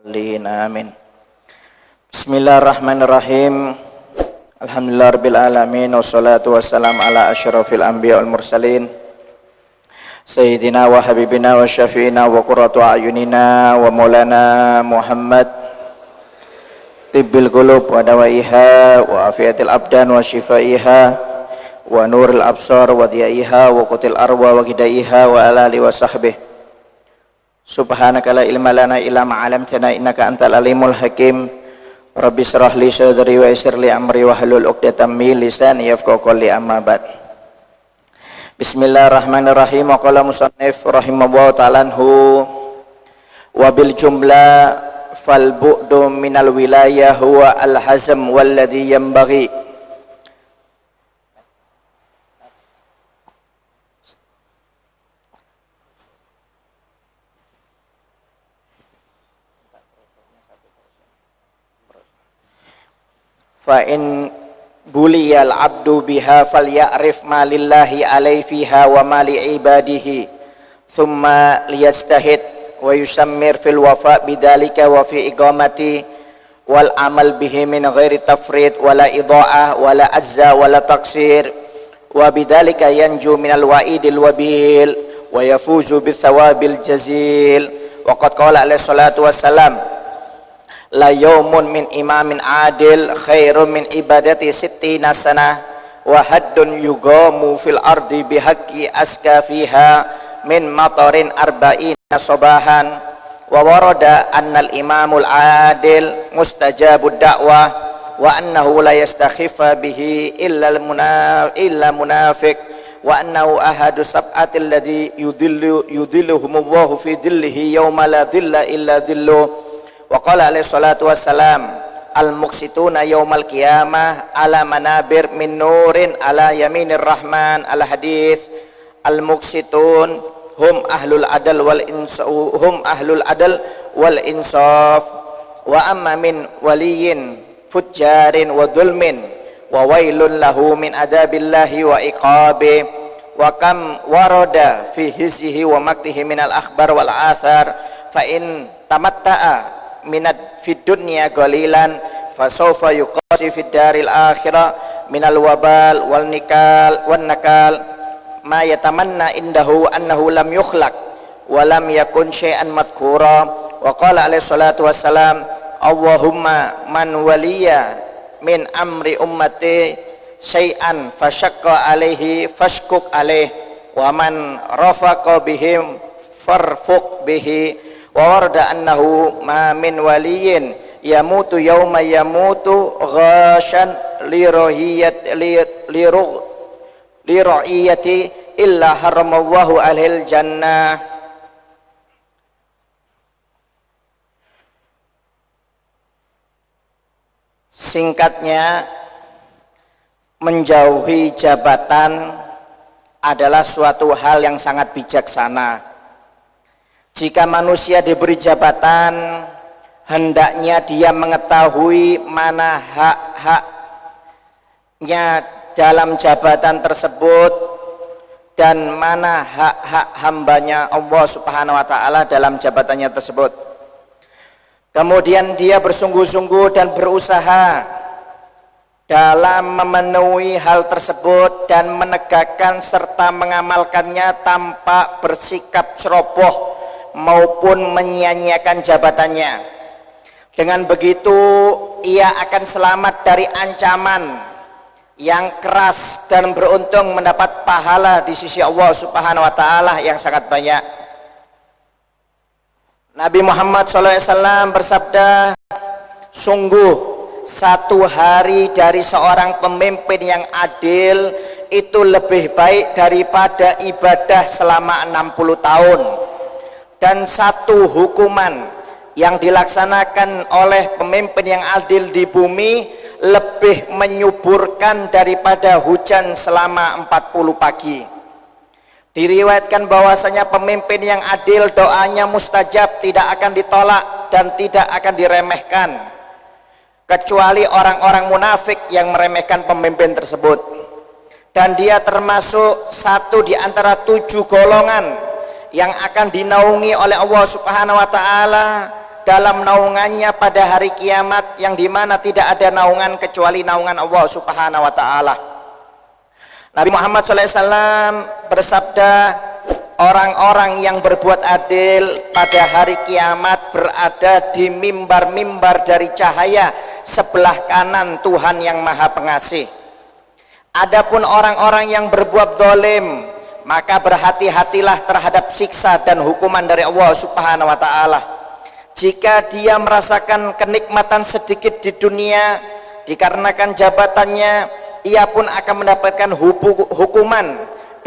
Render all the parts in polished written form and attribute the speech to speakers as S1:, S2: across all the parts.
S1: Amin. Bismillahirrahmanirrahim. Alhamdulillahirabbil alamin wassalatu wassalamu ala asyrafil anbiya wal mursalin sayyidina wa habibina wa syafi'ina wa qurratu a'yunina wa maulana Muhammad tibbil qulub wa dawaiha wa afiatil abdan wa shifaiha wa nuril absar wa diyaiha wa qutil arwa wa gidaiha wa ala alihi wa sahbihi. Subhanaka la ilma lana illa ma 'allamtana innaka antal alimul hakim. Rabbi shrah li sadri wa yassir li amri wa hlul 'uqdatam min lisani yafqahu qawli, amma ba'd. Bismillahirrahmanirrahim. Wa qala musannif rahimahullahu ta'ala anhu wa bil jumlah fal bu'du minal wilayah huwa al hazm walladhi yanbaghi fa in buliyal abdu biha falya'rif ma lillahi alaihi fiha wa ma li ibadihi thumma liyastahid wa yusammir fil wafa bidzalika wa fi iqamati wal amal bihi min ghairi tafrid wala idha'ah wala azza wala taqsir wa bidzalika yanju minal wa'idil wabil wa yafuzu bis thawabil jazil. Wa qad qala alaihi salatu wassalam la yaumun min imamin adil khairun min ibadati sittina sanah wa haddun yugamu fil ardi bihaqqi aska fiha min matarin arba'ina sabahan. Wa warada annal imamul adil mustajabud da'wah wa annahu la yastakhifa bihi illa munafiq wa annahu ahadu sab'atil ladzi yudhilluhumullahu fi dhillihi yawma la dhilla illa dhilluh. Wa qala alaihi salatu wassalam al-muqsituna yaumal qiyamah ala manabir min nurin ala yaminir rahman. Al hadis al-muqsitun hum ahlul adal wal insaf wa amma min waliyin fujjarin wa dhulmin wa wailun lahu min adabillahi wa iqabi. Wa kam warada fi hizzihi wa maktihi minal akhbar wal athar fa in tamatta'a minad fid dunya qalilan fasawfa yuqasi fid daril akhirah minal wabal wal nikal wan nakal ma yatamanna indahu annahu lam yukhlaq wa lam yakun syai'an madhkura. Wa qala alaihi salatu wassalam Allahumma man waliya min amri ummati syai'an fashaqqa alaihi fashkuk alaihi wa man rafaqa bihim farfuq bihi. Wa warada annahu ma min waliyin yamutu yawma yamutu ghashan li ra'iyati illa haramallahu alhil jannah. Singkatnya, menjauhi jabatan adalah suatu hal yang sangat bijaksana. Jika manusia diberi jabatan, hendaknya dia mengetahui mana hak-haknya dalam jabatan tersebut dan mana hak-hak hambanya Allah Subhanahu wa ta'ala dalam jabatannya tersebut. Kemudian dia bersungguh-sungguh dan berusaha dalam memenuhi hal tersebut dan menegakkan serta mengamalkannya tanpa bersikap ceroboh maupun menyia-nyiakan jabatannya. Dengan begitu ia akan selamat dari ancaman yang keras dan beruntung mendapat pahala di sisi Allah Subhanahu wa ta'ala yang sangat banyak. Nabi Muhammad SAW bersabda, sungguh satu hari dari seorang pemimpin yang adil itu lebih baik daripada ibadah selama 60 tahun. Dan satu hukuman yang dilaksanakan oleh pemimpin yang adil di bumi lebih menyuburkan daripada hujan selama 40 pagi. Diriwayatkan bahwasanya pemimpin yang adil doanya mustajab, tidak akan ditolak dan tidak akan diremehkan, kecuali orang-orang munafik yang meremehkan pemimpin tersebut. Dan dia termasuk satu di antara 7 golongan yang akan dinaungi oleh Allah Subhanahu wa ta'ala dalam naungannya pada hari kiamat yang dimana tidak ada naungan kecuali naungan Allah subhanahu wa ta'ala. Nabi Muhammad SAW bersabda, orang-orang yang berbuat adil pada hari kiamat berada di mimbar-mimbar dari cahaya sebelah kanan Tuhan yang Maha Pengasih. Adapun orang-orang yang berbuat zalim, maka berhati-hatilah terhadap siksa dan hukuman dari Allah subhanahu wa ta'ala. Jika dia merasakan kenikmatan sedikit di dunia dikarenakan jabatannya, ia pun akan mendapatkan hukuman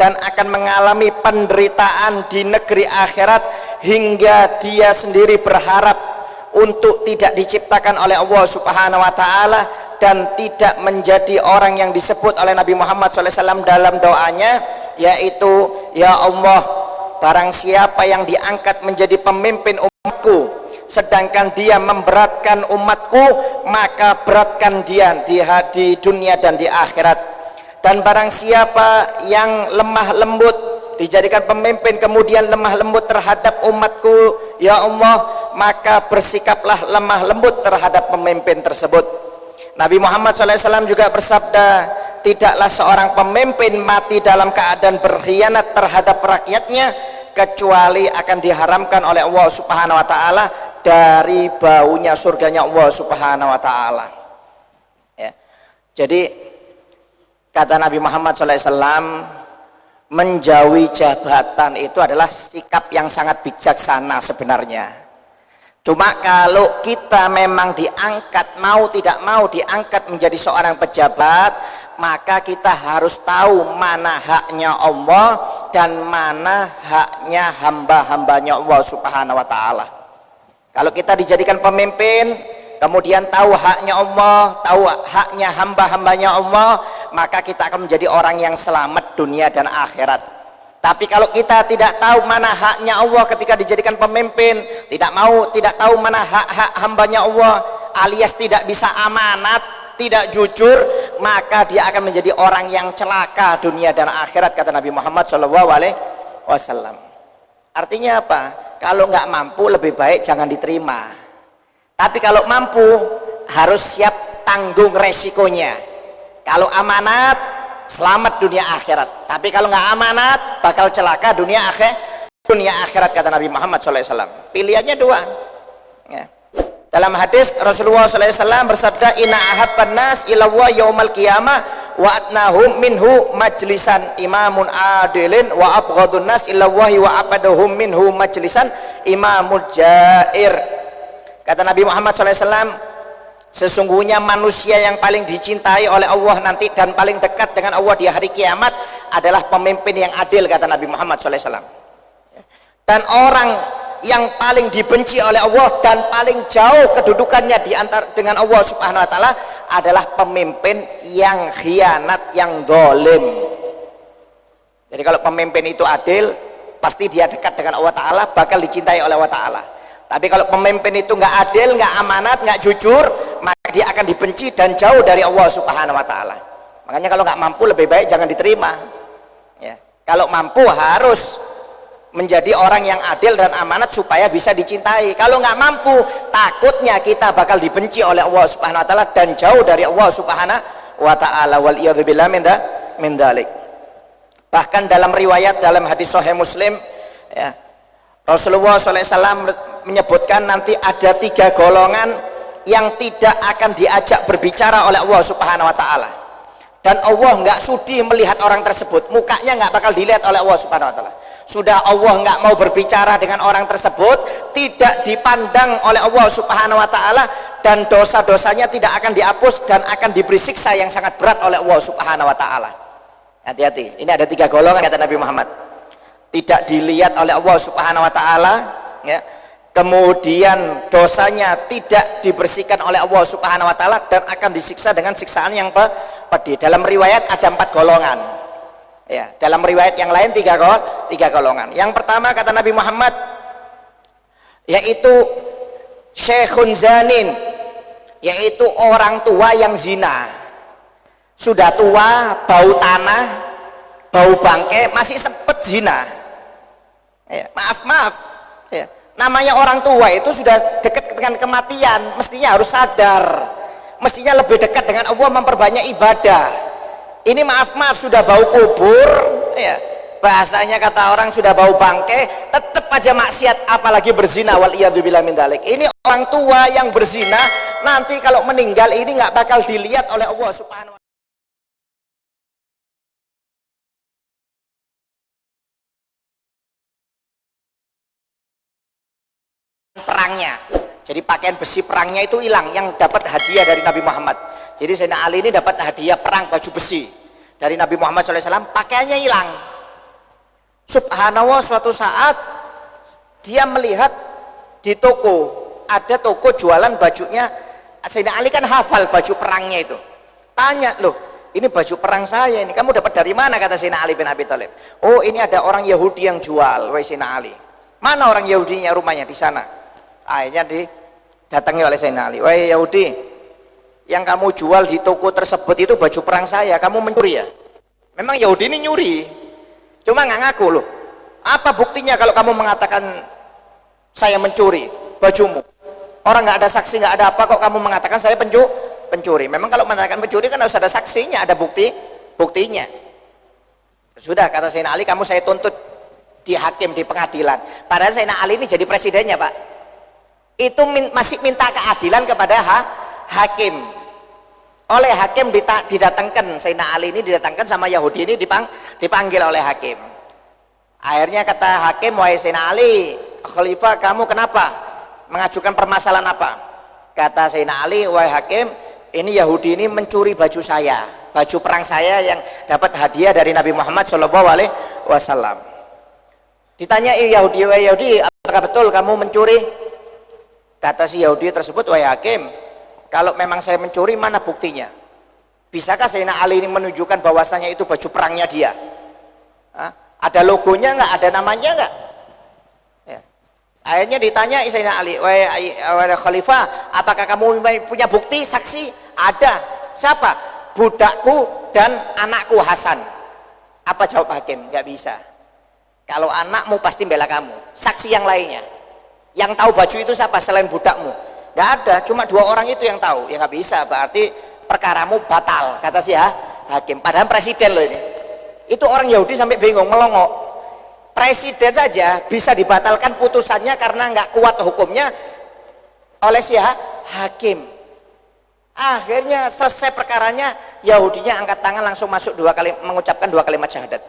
S1: dan akan mengalami penderitaan di negeri akhirat hingga dia sendiri berharap untuk tidak diciptakan oleh Allah subhanahu wa ta'ala dan tidak menjadi orang yang disebut oleh Nabi Muhammad SAW dalam doanya, yaitu, ya Allah, barang siapa yang diangkat menjadi pemimpin umatku sedangkan dia memberatkan umatku, maka beratkan dia di dunia dan di akhirat. Dan barang siapa yang lemah lembut dijadikan pemimpin kemudian lemah lembut terhadap umatku, ya Allah, maka bersikaplah lemah lembut terhadap pemimpin tersebut. Nabi Muhammad SAW juga bersabda, tidaklah seorang pemimpin mati dalam keadaan berkhianat terhadap rakyatnya kecuali akan diharamkan oleh Allah subhanahu wa ta'ala dari baunya surganya Allah subhanahu wa ta'ala. Ya. Jadi kata Nabi Muhammad SAW, menjauhi jabatan itu adalah sikap yang sangat bijaksana sebenarnya. Cuma kalau kita memang diangkat, mau tidak mau diangkat menjadi seorang pejabat, maka kita harus tahu mana haknya Allah dan mana haknya hamba-hambanya Allah subhanahu wa ta'ala. Kalau kita dijadikan pemimpin, kemudian tahu haknya Allah, tahu haknya hamba-hambanya Allah, maka kita akan menjadi orang yang selamat dunia dan akhirat. Tapi kalau kita tidak tahu mana haknya Allah ketika dijadikan pemimpin, tidak tahu mana hak-hak hambanya Allah, alias tidak bisa amanat, tidak jujur, maka dia akan menjadi orang yang celaka dunia dan akhirat, kata Nabi Muhammad SAW. Artinya apa? Kalau nggak mampu lebih baik jangan diterima. Tapi kalau mampu harus siap tanggung resikonya. Kalau amanat selamat dunia akhirat. Tapi kalau nggak amanat bakal celaka dunia akhirat, kata Nabi Muhammad SAW. Pilihannya dua. Ya. Dalam hadis Rasulullah SAW bersabda, inna ahabban nas ilawa yaumal qiyamah wa atnahum minhu majlisan imamun adilin wa abghadun nas ilawahi wa abaduhum minhu majlisan imamul jair. Kata Nabi Muhammad SAW, sesungguhnya manusia yang paling dicintai oleh Allah nanti dan paling dekat dengan Allah di hari kiamat adalah pemimpin yang adil, kata Nabi Muhammad SAW. Dan orang yang paling dibenci oleh Allah dan paling jauh kedudukannya di antara dengan Allah subhanahu wa ta'ala adalah pemimpin yang khianat, yang zalim. Jadi kalau pemimpin itu adil, pasti dia dekat dengan Allah ta'ala, bakal dicintai oleh Allah ta'ala. Tapi kalau pemimpin itu nggak adil, nggak amanat, nggak jujur, maka dia akan dibenci dan jauh dari Allah subhanahu wa ta'ala. Makanya kalau nggak mampu lebih baik jangan diterima ya. Kalau mampu harus menjadi orang yang adil dan amanat supaya bisa dicintai. Kalau nggak mampu, takutnya kita bakal dibenci oleh Allah subhanahu wa ta'ala dan jauh dari Allah subhanahu wa ta'ala. Wal'iyadzubillah min dhalik. Bahkan dalam riwayat dalam hadis Sahih Muslim ya, Rasulullah SAW menyebutkan nanti ada 3 golongan yang tidak akan diajak berbicara oleh Allah subhanahu wa ta'ala, dan Allah nggak sudi melihat orang tersebut, mukanya nggak bakal dilihat oleh Allah subhanahu wa ta'ala. Sudah Allah nggak mau berbicara dengan orang tersebut, tidak dipandang oleh Allah subhanahu wa ta'ala, dan dosa-dosanya tidak akan dihapus dan akan diberi siksa yang sangat berat oleh Allah subhanahu wa ta'ala. Hati-hati, ini ada 3 golongan kata Nabi Muhammad, tidak dilihat oleh Allah subhanahu wa ta'ala ya, kemudian dosanya tidak dibersihkan oleh Allah subhanahu wa ta'ala dan akan disiksa dengan siksaan yang pedih. Dalam riwayat ada 4 golongan ya, dalam riwayat yang lain 3 golongan. Yang pertama kata Nabi Muhammad, yaitu syekhun zanin, yaitu orang tua yang zina. Sudah tua, bau tanah, bau bangkai, masih sempet zina ya, maaf ya. Namanya orang tua itu sudah dekat dengan kematian, mestinya harus sadar, mestinya lebih dekat dengan Allah, memperbanyak ibadah. Ini maaf sudah bau kubur, ya, bahasanya kata orang sudah bau bangke, tetap aja maksiat, apalagi berzina, wal iyadzubillah min dzalik. Ini orang tua yang berzina nanti kalau meninggal ini nggak bakal dilihat oleh Allah Subhanahu wa taala. Perangnya, jadi pakaian besi perangnya itu hilang, yang dapat hadiah dari Nabi Muhammad. Jadi Sayyidina Ali ini dapat hadiah perang baju besi dari Nabi Muhammad SAW, pakaiannya hilang. Subhanallah, suatu saat dia melihat di toko, ada toko jualan bajunya. Sayyidina Ali kan hafal baju perangnya itu, tanya, loh ini baju perang saya ini, kamu dapat dari mana? Kata Sayyidina Ali bin Abi Thalib, oh ini ada orang Yahudi yang jual. Wahai Sayyidina Ali, mana orang Yahudinya? Rumahnya di sana. Akhirnya didatangi oleh Sayyidina Ali, wahai Yahudi, yang kamu jual di toko tersebut itu baju perang saya, kamu mencuri ya? Memang Yahudi ini nyuri, cuma nggak ngaku. Loh, apa buktinya kalau kamu mengatakan saya mencuri bajumu? Orang nggak ada saksi, nggak ada apa, kok kamu mengatakan saya pencuri? Memang kalau mengatakan pencuri kan harus ada saksinya, ada buktinya. Sudah, kata Sayyidina Ali, kamu saya tuntut di hakim, di pengadilan. Padahal Sayyidina Ali ini jadi presidennya, Pak. Itu masih minta keadilan kepada hakim. Oleh hakim didatangkan, Sayyidina Ali ini didatangkan sama Yahudi ini, dipanggil oleh hakim. Akhirnya kata hakim, wahai Sayyidina Ali, Khalifah, kamu kenapa mengajukan permasalahan apa? Kata Sayyidina Ali, wahai hakim, ini Yahudi ini mencuri baju saya, baju perang saya yang dapat hadiah dari Nabi Muhammad SAW. Ditanya Yahudi, wahai Yahudi, apakah betul kamu mencuri? Kata si Yahudi tersebut, wahai hakim, kalau memang saya mencuri, mana buktinya? Bisakah Sayyidina Ali ini menunjukkan bahwasanya itu baju perangnya dia? Hah? Ada logonya nggak? Ada namanya nggak? Ya. Akhirnya ditanya Sayyidina Ali, wahai Khalifah, apakah kamu punya bukti, saksi? Ada. Siapa? Budakku dan anakku Hasan. Apa jawab hakim? Nggak bisa. Kalau anakmu pasti bela kamu. Saksi yang lainnya, yang tahu baju itu siapa selain budakmu? Nggak ada, cuma 2 orang itu yang tahu. Ya nggak bisa, berarti perkaramu batal, kata si hakim. Padahal presiden loh ini. Itu orang Yahudi sampai bingung, melongok. Presiden saja bisa dibatalkan putusannya karena nggak kuat hukumnya oleh si hakim. Akhirnya selesai perkaranya, Yahudinya angkat tangan langsung masuk mengucapkan 2 kalimat syahadat.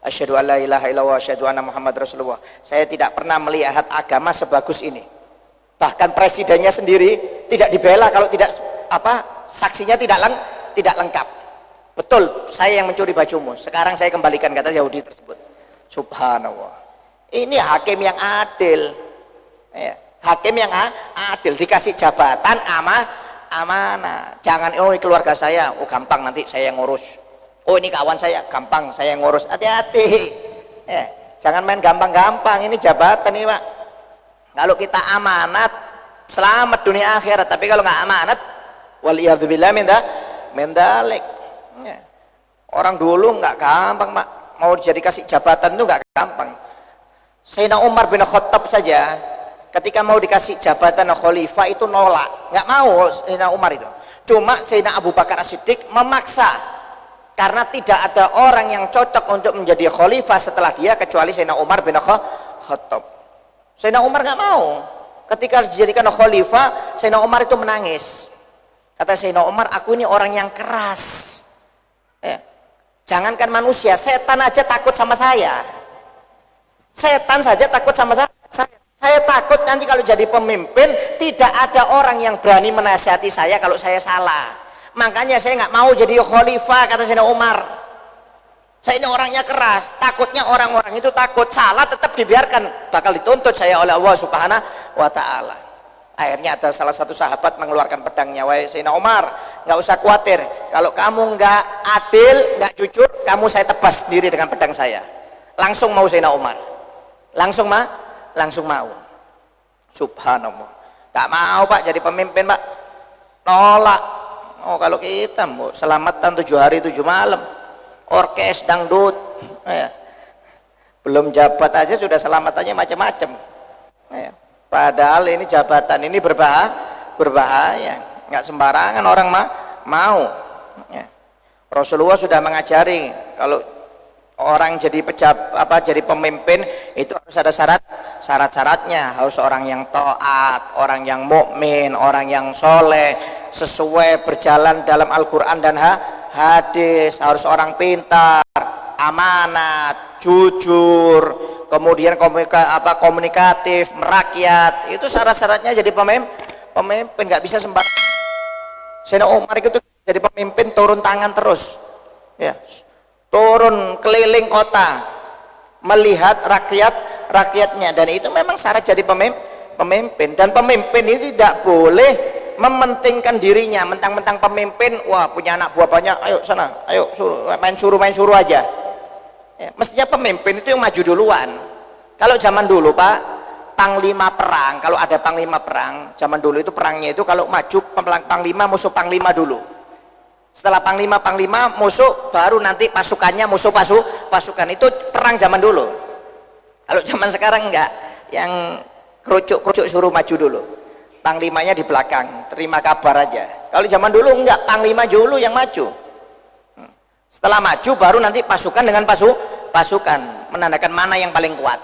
S1: Asyhadu an la ilaha illallah wa asyhadu anna Muhammad Rasulullah. Saya tidak pernah melihat agama sebagus ini. Bahkan presidennya sendiri tidak dibela kalau tidak saksinya tidak lengkap. Betul, saya yang mencuri bajumu, sekarang saya kembalikan, kata Yahudi tersebut. Subhanallah, ini hakim yang adil, ya, hakim yang adil, dikasih jabatan amanah. Jangan, oh ini keluarga saya, oh gampang nanti saya yang ngurus. Oh ini kawan saya, gampang saya yang ngurus. Hati-hati, ya, jangan main gampang-gampang. Ini jabatan ini, Pak. Kalau kita amanat, selamat dunia akhirat. Tapi kalau nggak amanat, waliyadzubillah min dzalik. Ya. Orang dulu nggak gampang, Pak. Mau jadi kasih jabatan itu nggak gampang. Sayyidina Umar bin Khattab saja, ketika mau dikasih jabatan khalifah itu nolak, nggak mau Sayyidina Umar itu. Cuma Sayyidina Abu Bakar As-Siddiq memaksa, karena tidak ada orang yang cocok untuk menjadi khalifah setelah dia kecuali Sayyidina Umar bin Khattab. Sayyidina Umar nggak mau. Ketika dijadikan khalifah, Sayyidina Umar itu menangis. Kata Sayyidina Umar, aku ini orang yang keras. Ya. Jangankan manusia, setan aja takut sama saya. Setan saja takut sama saya. Saya takut nanti kalau jadi pemimpin tidak ada orang yang berani menasihati saya kalau saya salah. Makanya saya nggak mau jadi khalifah, kata Sayyidina Umar. Saya ini orangnya keras, takutnya orang-orang itu takut salah tetap dibiarkan, bakal dituntut saya oleh Allah Subhanahu wa taala. Akhirnya ada salah satu sahabat mengeluarkan pedangnya, wahai Sayyidina Umar, nggak usah khawatir, kalau kamu nggak adil, nggak jujur, kamu saya tebas sendiri dengan pedang saya. Langsung mau Sayyidina Umar, langsung mau. Subhanallah, nggak mau Pak jadi pemimpin, Pak, nolak. Oh kalau kita mau selamatan 7 hari 7 malam, orkes dangdut, ya. Belum jabat aja sudah selamatannya macam-macam, ya. Padahal ini jabatan ini berbahaya. Nggak sembarangan orang mau. Ya. Rasulullah sudah mengajari kalau orang jadi jadi pemimpin itu harus ada syarat-syaratnya, harus orang yang taat, orang yang mukmin, orang yang soleh, sesuai berjalan dalam Al-Quran dan hadis, harus orang pintar, amanat, jujur, kemudian komunikatif, merakyat. Itu syarat-syaratnya jadi pemimpin, nggak bisa sembarangan. Sayyidina Umar itu jadi pemimpin turun tangan terus, ya, turun keliling kota melihat rakyatnya, dan itu memang syarat jadi pemimpin. Dan pemimpin ini tidak boleh mementingkan dirinya, mentang-mentang pemimpin, wah punya anak buah banyak, ayo sana, ayo main suruh aja. Ya, mestinya pemimpin itu yang maju duluan. Kalau zaman dulu Pak, panglima perang, kalau ada panglima perang zaman dulu itu perangnya itu kalau maju panglima musuh panglima dulu. Setelah panglima musuh, baru nanti pasukannya musuh pasukan. Itu perang zaman dulu. Kalau zaman sekarang enggak, yang kerucuk suruh maju dulu, panglimanya di belakang terima kabar aja. Kalau zaman dulu enggak, panglima dulu yang maju. Setelah maju baru nanti pasukan dengan pasukan menandakan mana yang paling kuat.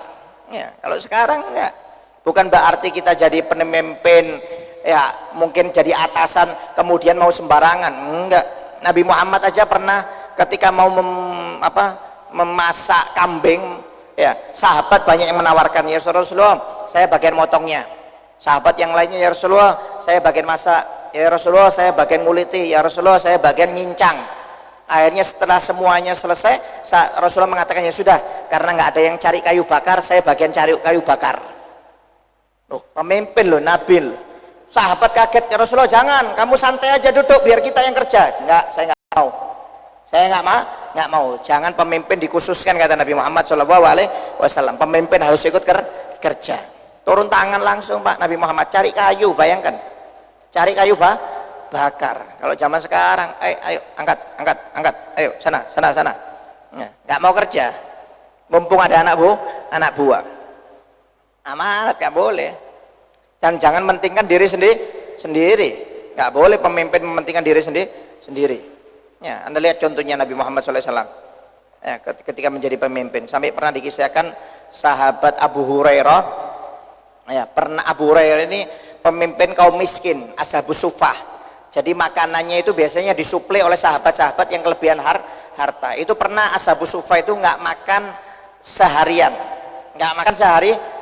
S1: Ya, kalau sekarang enggak, bukan berarti kita jadi pemimpin ya mungkin jadi atasan kemudian mau sembarangan, enggak. Nabi Muhammad aja pernah ketika mau memasak kambing, ya sahabat banyak yang menawarkan, ya Rasulullah saya bagian motongnya, sahabat yang lainnya, ya Rasulullah saya bagian masak, ya Rasulullah saya bagian nguliti, ya Rasulullah saya bagian nyincang. Akhirnya setelah semuanya selesai, Rasulullah mengatakan, ya sudah, karena nggak ada yang cari kayu bakar, saya bagian cari kayu bakar. Loh, pemimpin loh, Nabil. Sahabat kaget, ya Rasulullah jangan, kamu santai aja duduk biar kita yang kerja. Enggak, saya nggak mau. Saya nggak mau. Jangan pemimpin dikhususkan, kata Nabi Muhammad SAW. Pemimpin harus ikut kerja. Turun tangan langsung Pak Nabi Muhammad, cari kayu, bayangkan. Cari kayu bakar. Kalau zaman sekarang, ayo angkat, ayo sana. Nggak mau kerja. Mumpung ada anak buah. Amanat nggak boleh. Dan jangan mentingkan diri sendiri. Nggak boleh pemimpin mementingkan diri sendiri. Ya, Anda lihat contohnya Nabi Muhammad SAW. Ya, ketika menjadi pemimpin, sampai pernah dikisahkan sahabat Abu Hurairah. Ya, pernah Abu Hurairah ini pemimpin kaum miskin, ashabus suffah. Jadi makanannya itu biasanya disuplai oleh sahabat-sahabat yang kelebihan harta. Itu pernah ashabus suffah itu nggak makan seharian,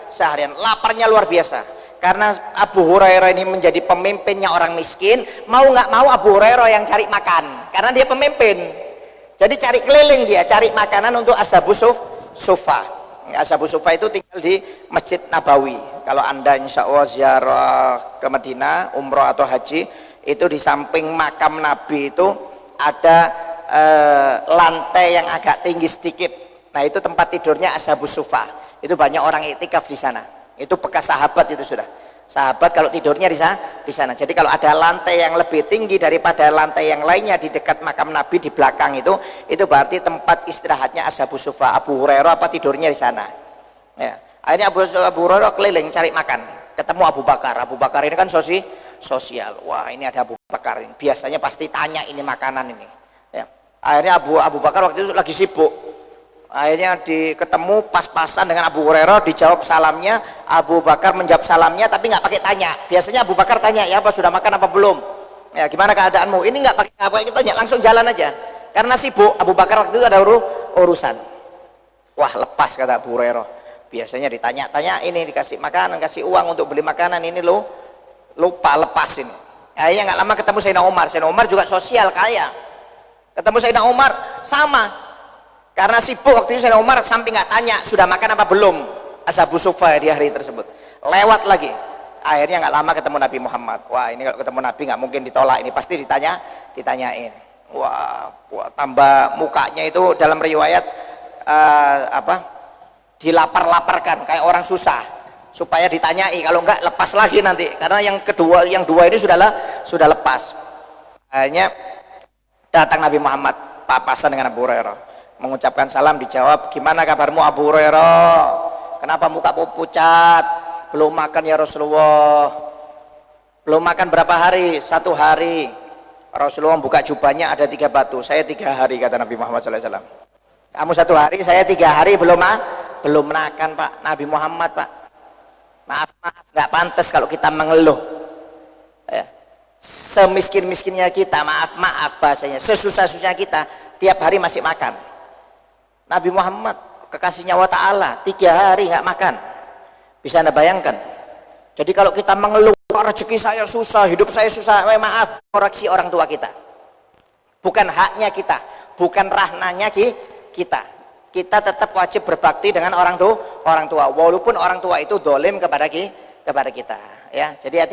S1: seharian. Laparnya luar biasa. Karena Abu Hurairah ini menjadi pemimpinnya orang miskin, mau nggak mau Abu Hurairah yang cari makan, karena dia pemimpin. Jadi cari keliling dia, cari makanan untuk ashabus suffah. Ashabus suffah itu tinggal di Masjid Nabawi. Kalau Anda insya Allah ziarah ke Madinah, umroh atau haji, itu di samping makam Nabi itu ada lantai yang agak tinggi sedikit. Nah itu tempat tidurnya ashabus suffah. Itu banyak orang iktikaf di sana. Itu bekas sahabat itu sudah. Sahabat kalau tidurnya di sana. Jadi kalau ada lantai yang lebih tinggi daripada lantai yang lainnya di dekat makam Nabi di belakang itu berarti tempat istirahatnya ashabus suffah. Abu Hurairah tidurnya di sana. Ya. Akhirnya Abu Hurairah keliling cari makan. Ketemu Abu Bakar. Abu Bakar ini kan sosial. Wah, ini ada Abu Bakar ini. Biasanya pasti tanya ini makanan ini. Ya. Akhirnya Abu Bakar waktu itu lagi sibuk. Akhirnya ketemu pas-pasan dengan Abu Hurairah, dijawab salamnya. Abu Bakar menjawab salamnya tapi nggak pakai tanya. Biasanya Abu Bakar tanya, ya apa sudah makan apa belum, ya gimana keadaanmu. Ini nggak pakai tanya, langsung jalan aja karena sibuk. Abu Bakar waktu itu ada urusan. Wah, lepas, kata Abu Hurairah. Biasanya ditanya-tanya, ini dikasih makanan, kasih uang untuk beli makanan, ini lo lupa, lepas ini. Akhirnya nggak lama ketemu Sayyidina Umar. Sayyidina Umar juga sosial, kaya. Ketemu Sayyidina Umar sama. Karena sibuk waktu itu Sayyidina Umar sampai nggak tanya sudah makan apa belum ashabus suffah di hari tersebut. Lewat lagi. Akhirnya nggak lama ketemu Nabi Muhammad. Wah, ini kalau ketemu Nabi nggak mungkin ditolak, ini pasti ditanyain. Wah, tambah mukanya itu dalam riwayat dilapar-laparkan kayak orang susah supaya ditanyai, kalau enggak lepas lagi nanti, karena yang dua ini sudah lepas. Akhirnya datang Nabi Muhammad papasan dengan Abu Hurairah, mengucapkan salam, dijawab, gimana kabarmu Abu Hurairah, kenapa mukamu pucat, belum makan ya Rasulullah. Belum makan berapa hari? 1 hari. Rasulullah buka jubahnya ada 3 batu. Saya 3 hari kata Nabi Muhammad SAW. Kamu 1 hari, saya 3 hari belum makan Pak. Nabi Muhammad Pak. Maaf, nggak pantas kalau kita mengeluh. Ya. Semiskin-miskinnya kita, maaf bahasanya, sesusah-susahnya kita, tiap hari masih makan. Nabi Muhammad kekasih nyawa ta'ala 3 hari nggak makan. Bisa Anda bayangkan? Jadi kalau kita mengeluh, rezeki saya susah, hidup saya susah, maaf, koreksi orang tua kita. Bukan haknya kita, bukan rahnanya kita. Kita tetap wajib berbakti dengan orang tua, walaupun orang tua itu dolim kepada kita. Ya, jadi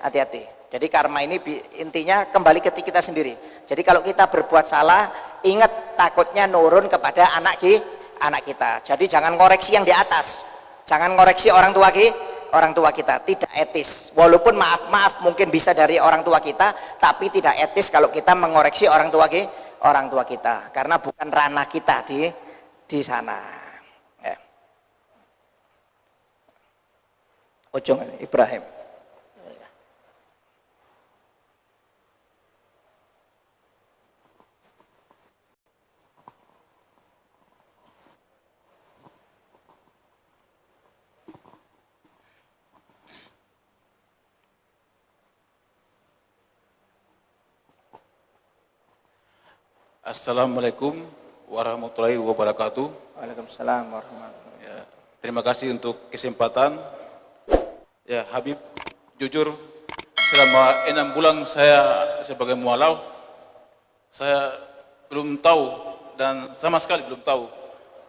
S1: hati-hati. Jadi karma ini intinya kembali ke kita sendiri. Jadi kalau kita berbuat salah, ingat takutnya nurun kepada anak kita. Jadi jangan koreksi yang di atas, jangan koreksi orang tua kita, tidak etis. Walaupun maaf mungkin bisa dari orang tua kita, tapi tidak etis kalau kita mengoreksi orang tua kita, karena bukan ranah kita di sana. Ya. Ujung Ibrahim.
S2: Assalamualaikum warahmatullahi wabarakatuh.
S1: Waalaikumsalam warahmatullahi wabarakatuh.
S2: Ya, terima kasih untuk kesempatan. Ya Habib, jujur selama 6 bulan saya sebagai mualaf, saya belum tahu dan sama sekali belum tahu.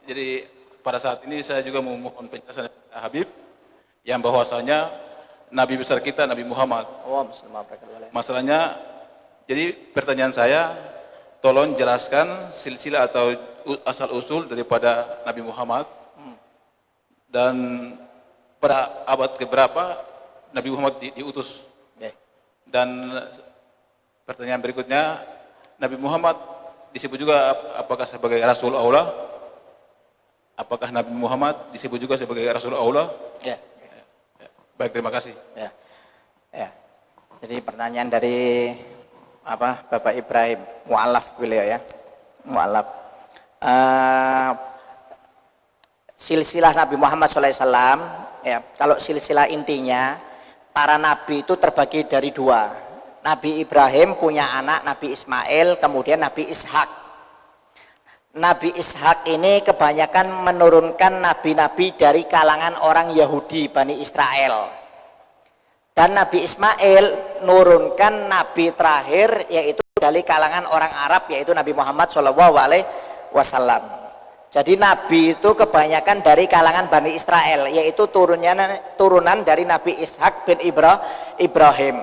S2: Jadi pada saat ini saya juga memohon penjelasan Habib yang bahwasanya Nabi besar kita Nabi Muhammad. Masalahnya, jadi pertanyaan saya, tolong jelaskan silsilah atau asal usul daripada Nabi Muhammad dan pada abad keberapa Nabi Muhammad diutus. Dan pertanyaan berikutnya, Nabi Muhammad disebut juga apakah sebagai Rasul Allah? Apakah Nabi Muhammad disebut juga sebagai Rasul Allah?
S1: Ya.
S2: Baik, terima kasih.
S1: Ya. Jadi pertanyaan dari Bapak Ibrahim, mu'alaf beliau ya, mu'alaf. Silsilah Nabi Muhammad SAW, ya, kalau silsilah intinya, para nabi itu terbagi dari 2. Nabi Ibrahim punya anak Nabi Ismail, kemudian Nabi Ishak. Nabi Ishak ini kebanyakan menurunkan nabi-nabi dari kalangan orang Yahudi, Bani Israel. Dan Nabi Ismail nurunkan nabi terakhir yaitu dari kalangan orang Arab, yaitu Nabi Muhammad SAW. Jadi nabi itu kebanyakan dari kalangan Bani Israel, yaitu turunan dari Nabi Ishak bin Ibrahim.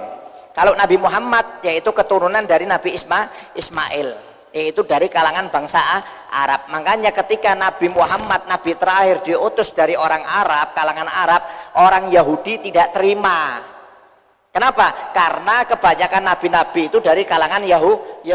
S1: Kalau Nabi Muhammad yaitu keturunan dari Nabi Ismail, yaitu dari kalangan bangsa Arab. Makanya ketika Nabi Muhammad nabi terakhir diutus dari orang Arab, kalangan Arab, orang Yahudi tidak terima. Kenapa? Karena kebanyakan nabi-nabi itu dari kalangan Yahudi.